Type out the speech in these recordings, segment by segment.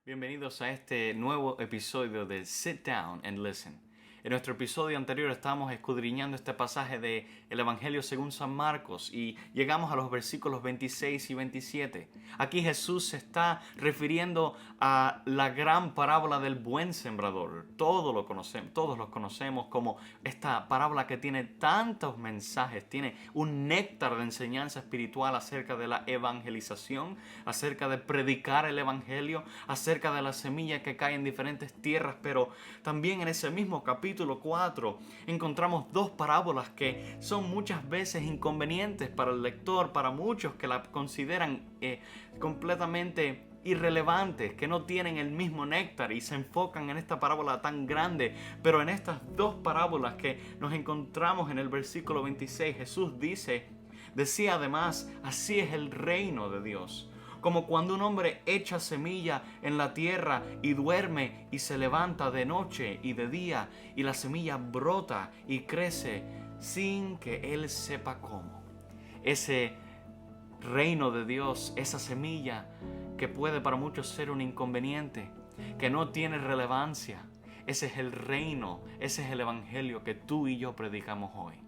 Bienvenidos a este nuevo episodio de Sit Down and Listen. En nuestro episodio anterior estábamos escudriñando este pasaje del Evangelio según San Marcos y llegamos a los versículos 26 y 27. Aquí Jesús se está refiriendo a la gran parábola del buen sembrador. Todos lo conocemos como esta parábola que tiene tantos mensajes, tiene un néctar de enseñanza espiritual acerca de la evangelización, acerca de predicar el Evangelio, acerca de la semilla que cae en diferentes tierras, pero también en ese mismo capítulo 4 encontramos dos parábolas que son muchas veces inconvenientes para el lector, para muchos que la consideran completamente irrelevantes, que no tienen el mismo néctar y se enfocan en esta parábola tan grande. Pero en estas dos parábolas que nos encontramos en el versículo 26, Jesús decía además, así es el reino de Dios. Como cuando un hombre echa semilla en la tierra y duerme y se levanta de noche y de día y la semilla brota y crece sin que él sepa cómo. Ese reino de Dios, esa semilla que puede para muchos ser un inconveniente, que no tiene relevancia, ese es el reino, ese es el evangelio que tú y yo predicamos hoy.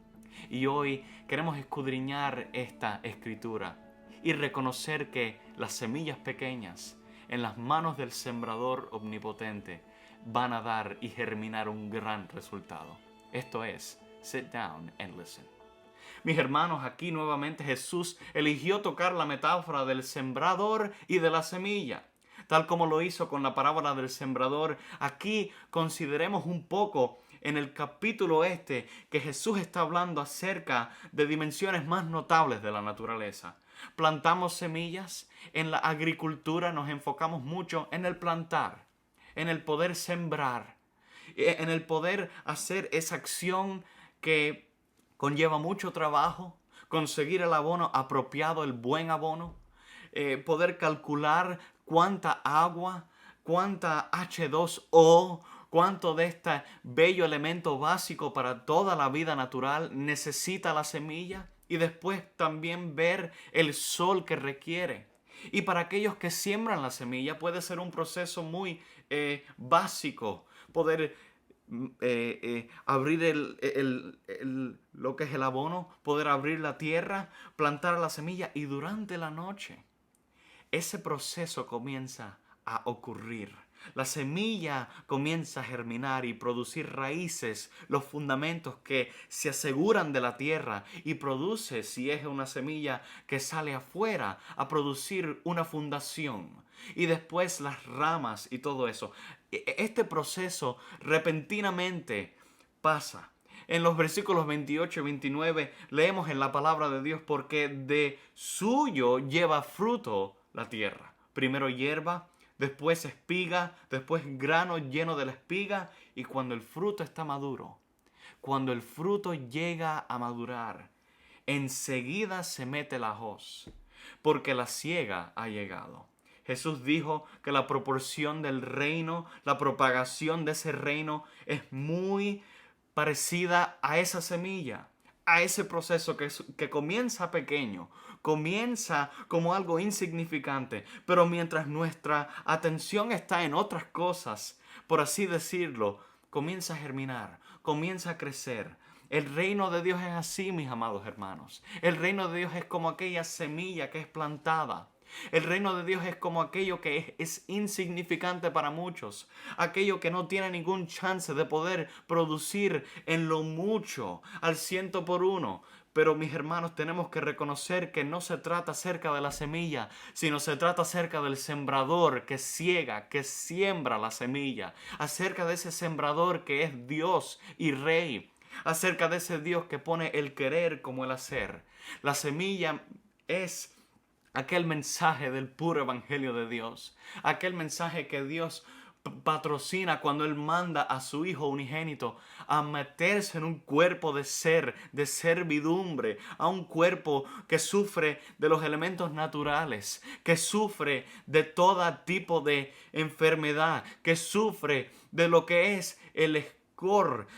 Y hoy queremos escudriñar esta escritura y reconocer que las semillas pequeñas en las manos del sembrador omnipotente van a dar y germinar un gran resultado. Esto es, sit down and listen. Mis hermanos, aquí nuevamente Jesús eligió tocar la metáfora del sembrador y de la semilla. Tal como lo hizo con la parábola del sembrador, aquí consideremos un poco en el capítulo que Jesús está hablando acerca de dimensiones más notables de la naturaleza. Plantamos semillas, en la agricultura nos enfocamos mucho en el plantar, en el poder sembrar, en el poder hacer esa acción que conlleva mucho trabajo, conseguir el abono apropiado, el buen abono, poder calcular cuánta agua, cuánta H2O, cuánto de este bello elemento básico para toda la vida natural necesita la semilla y después también ver el sol que requiere. Y para aquellos que siembran la semilla puede ser un proceso muy básico, poder abrir lo que es el abono, poder abrir la tierra, plantar la semilla y durante la noche ese proceso comienza a ocurrir. La semilla comienza a germinar y producir raíces, los fundamentos que se aseguran de la tierra y produce, si es una semilla que sale afuera, a producir una fundación. Y después las ramas y todo eso. Este proceso repentinamente pasa. En los versículos 28 y 29 leemos en la palabra de Dios porque de suyo lleva fruto la tierra. Primero hierba, después espiga, después grano lleno de la espiga y cuando el fruto está maduro, cuando el fruto llega a madurar, enseguida se mete la hoz, porque la siega ha llegado. Jesús dijo que la proporción del reino, la propagación de ese reino es muy parecida a esa semilla, a ese proceso que comienza pequeño, comienza como algo insignificante, pero mientras nuestra atención está en otras cosas, por así decirlo, comienza a germinar, comienza a crecer. El reino de Dios es así, mis amados hermanos. El reino de Dios es como aquella semilla que es plantada. El reino de Dios es como aquello que es insignificante para muchos, aquello que no tiene ningún chance de poder producir en lo mucho, al 100 por 1. Pero mis hermanos, tenemos que reconocer que no se trata acerca de la semilla, sino se trata acerca del sembrador que ciega, que siembra la semilla, acerca de ese sembrador que es Dios y Rey, acerca de ese Dios que pone el querer como el hacer. La semilla es aquel mensaje del puro evangelio de Dios, aquel mensaje que Dios patrocina cuando Él manda a su Hijo unigénito a meterse en un cuerpo de servidumbre, a un cuerpo que sufre de los elementos naturales, que sufre de todo tipo de enfermedad, que sufre de lo que es el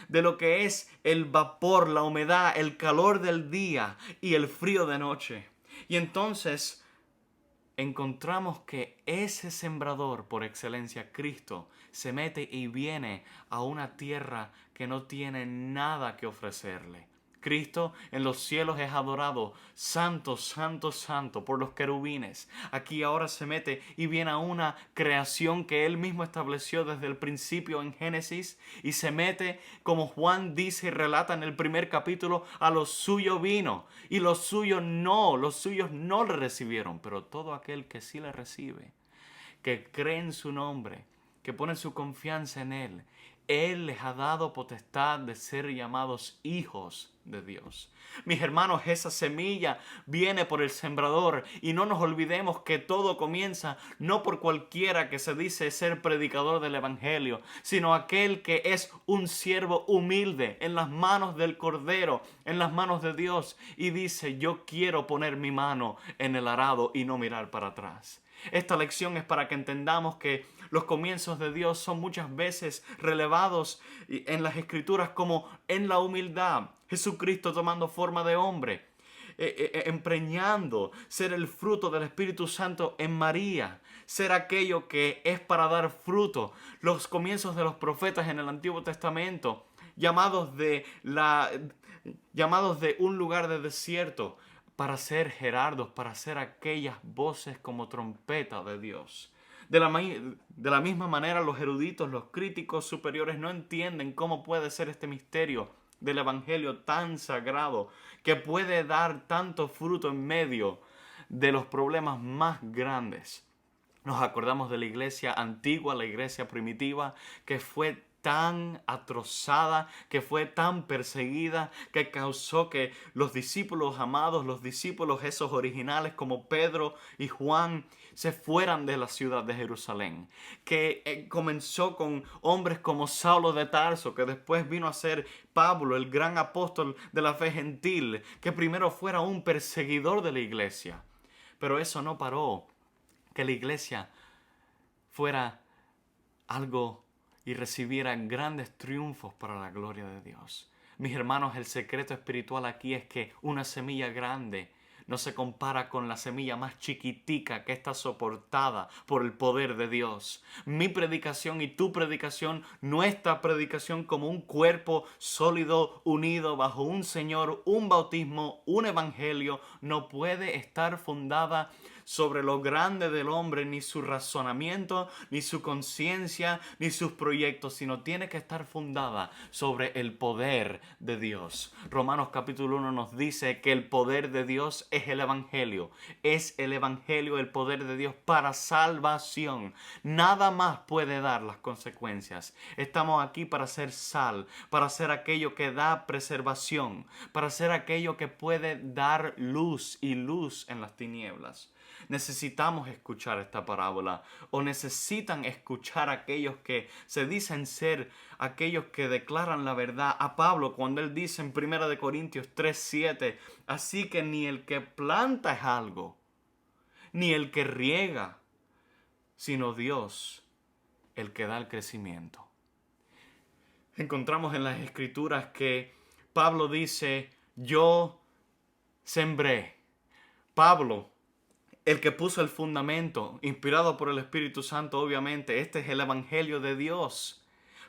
de lo que es el vapor, la humedad, el calor del día y el frío de noche. Y entonces encontramos que ese sembrador por excelencia, Cristo, se mete y viene a una tierra que no tiene nada que ofrecerle. Cristo en los cielos es adorado, santo, santo, santo, por los querubines. Aquí ahora se mete y viene a una creación que Él mismo estableció desde el principio en Génesis, y se mete, como Juan dice y relata en el primer capítulo, a lo suyo vino, y los suyos no le recibieron, pero todo aquel que sí le recibe, que cree en su nombre, que pone su confianza en Él les ha dado potestad de ser llamados hijos de Dios. Mis hermanos, esa semilla viene por el sembrador, y no nos olvidemos que todo comienza no por cualquiera que se dice ser predicador del evangelio, sino aquel que es un siervo humilde en las manos del Cordero, en las manos de Dios, y dice: yo quiero poner mi mano en el arado y no mirar para atrás. Esta lección es para que entendamos que los comienzos de Dios son muchas veces relevados en las Escrituras como en la humildad. Jesucristo tomando forma de hombre, empreñando ser el fruto del Espíritu Santo en María, ser aquello que es para dar fruto. Los comienzos de los profetas en el Antiguo Testamento, llamados de un lugar de desierto, para ser gerardos, para ser aquellas voces como trompeta de Dios. De la misma manera, los eruditos, los críticos superiores no entienden cómo puede ser este misterio del evangelio tan sagrado, que puede dar tanto fruto en medio de los problemas más grandes. Nos acordamos de la iglesia antigua, la iglesia primitiva, que fue tan atrozada, que fue tan perseguida, que causó que los discípulos amados, los discípulos esos originales como Pedro y Juan, se fueran de la ciudad de Jerusalén. Que comenzó con hombres como Saulo de Tarso, que después vino a ser Pablo, el gran apóstol de la fe gentil, que primero fuera un perseguidor de la iglesia. Pero eso no paró que la iglesia fuera algo y recibiera grandes triunfos para la gloria de Dios. Mis hermanos, el secreto espiritual aquí es que una semilla grande no se compara con la semilla más chiquitica que está soportada por el poder de Dios. Mi predicación y tu predicación, nuestra predicación como un cuerpo sólido, unido bajo un Señor, un bautismo, un evangelio, no puede estar fundada sobre lo grande del hombre, ni su razonamiento, ni su conciencia, ni sus proyectos, sino tiene que estar fundada sobre el poder de Dios. Romanos capítulo 1 nos dice que el poder de Dios es el evangelio. Es el evangelio el poder de Dios para salvación. Nada más puede dar las consecuencias. Estamos aquí para ser sal, para ser aquello que da preservación, para ser aquello que puede dar luz y luz en las tinieblas. Necesitamos escuchar esta parábola, o necesitan escuchar aquellos que se dicen ser aquellos que declaran la verdad. A Pablo, cuando él dice en 1 Corintios 3:7, así que ni el que planta es algo, ni el que riega, sino Dios el que da el crecimiento. Encontramos en las Escrituras que Pablo dice: yo sembré. Pablo, el que puso el fundamento, inspirado por el Espíritu Santo, obviamente. Este es el evangelio de Dios.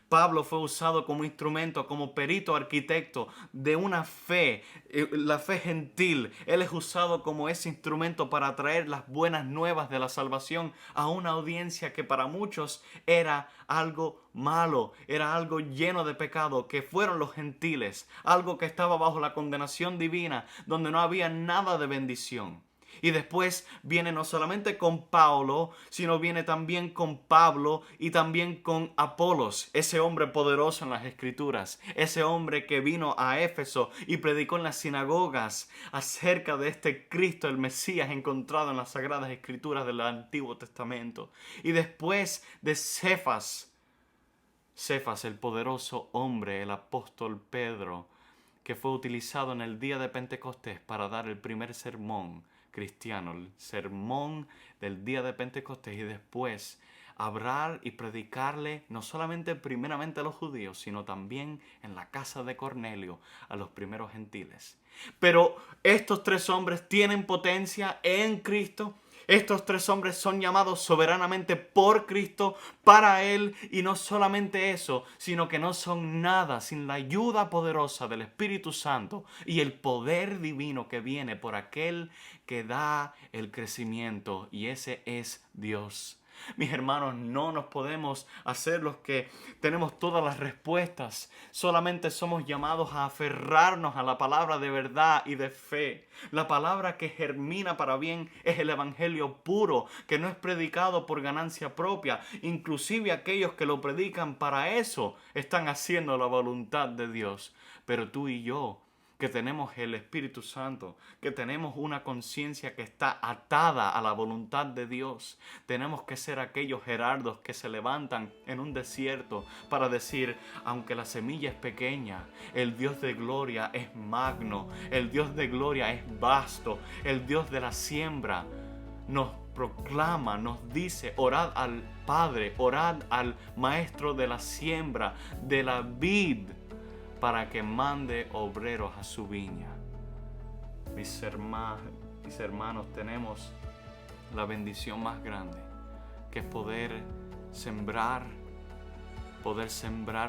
Pablo fue usado como instrumento, como perito arquitecto de una fe, la fe gentil. Él es usado como ese instrumento para traer las buenas nuevas de la salvación a una audiencia que para muchos era algo malo, era algo lleno de pecado, que fueron los gentiles, algo que estaba bajo la condenación divina, donde no había nada de bendición. Y después viene no solamente con Pablo, sino viene también con Pablo y también con Apolos, ese hombre poderoso en las Escrituras, ese hombre que vino a Éfeso y predicó en las sinagogas acerca de este Cristo, el Mesías, encontrado en las Sagradas Escrituras del Antiguo Testamento. Y después de Cefas, el poderoso hombre, el apóstol Pedro, que fue utilizado en el día de Pentecostés para dar el primer sermón cristiano, el sermón del día de Pentecostés, y después hablar y predicarle no solamente primeramente a los judíos, sino también en la casa de Cornelio a los primeros gentiles. Pero estos tres hombres tienen potencia en Cristo Estos tres hombres son llamados soberanamente por Cristo, para Él, y no solamente eso, sino que no son nada sin la ayuda poderosa del Espíritu Santo y el poder divino que viene por aquel que da el crecimiento, y ese es Dios. Mis hermanos, no nos podemos hacer los que tenemos todas las respuestas. Solamente somos llamados a aferrarnos a la palabra de verdad y de fe. La palabra que germina para bien es el evangelio puro, que no es predicado por ganancia propia. Inclusive aquellos que lo predican para eso están haciendo la voluntad de Dios. Pero tú y yo, que tenemos el Espíritu Santo, que tenemos una conciencia que está atada a la voluntad de Dios, tenemos que ser aquellos gerardos que se levantan en un desierto para decir, aunque la semilla es pequeña, el Dios de gloria es magno, el Dios de gloria es vasto, el Dios de la siembra nos proclama, nos dice, orad al Padre, orad al Maestro de la siembra, de la vid, para que mande obreros a su viña. Mis hermanos, tenemos la bendición más grande, que es poder sembrar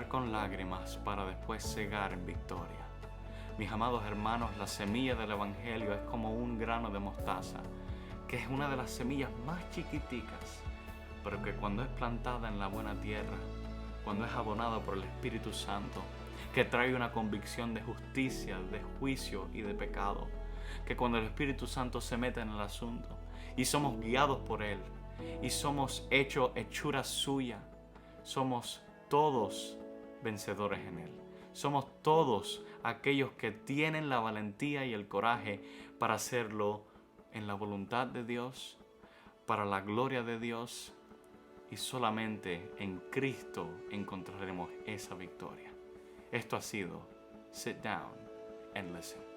con lágrimas para después cegar en victoria. Mis amados hermanos, la semilla del Evangelio es como un grano de mostaza, que es una de las semillas más chiquiticas, pero que cuando es plantada en la buena tierra, cuando es abonada por el Espíritu Santo, que trae una convicción de justicia, de juicio y de pecado, que cuando el Espíritu Santo se mete en el asunto y somos guiados por Él y somos hechura suya, somos todos vencedores en Él. Somos todos aquellos que tienen la valentía y el coraje para hacerlo en la voluntad de Dios, para la gloria de Dios, y solamente en Cristo encontraremos esa victoria. Esto ha sido Sit Down and Listen.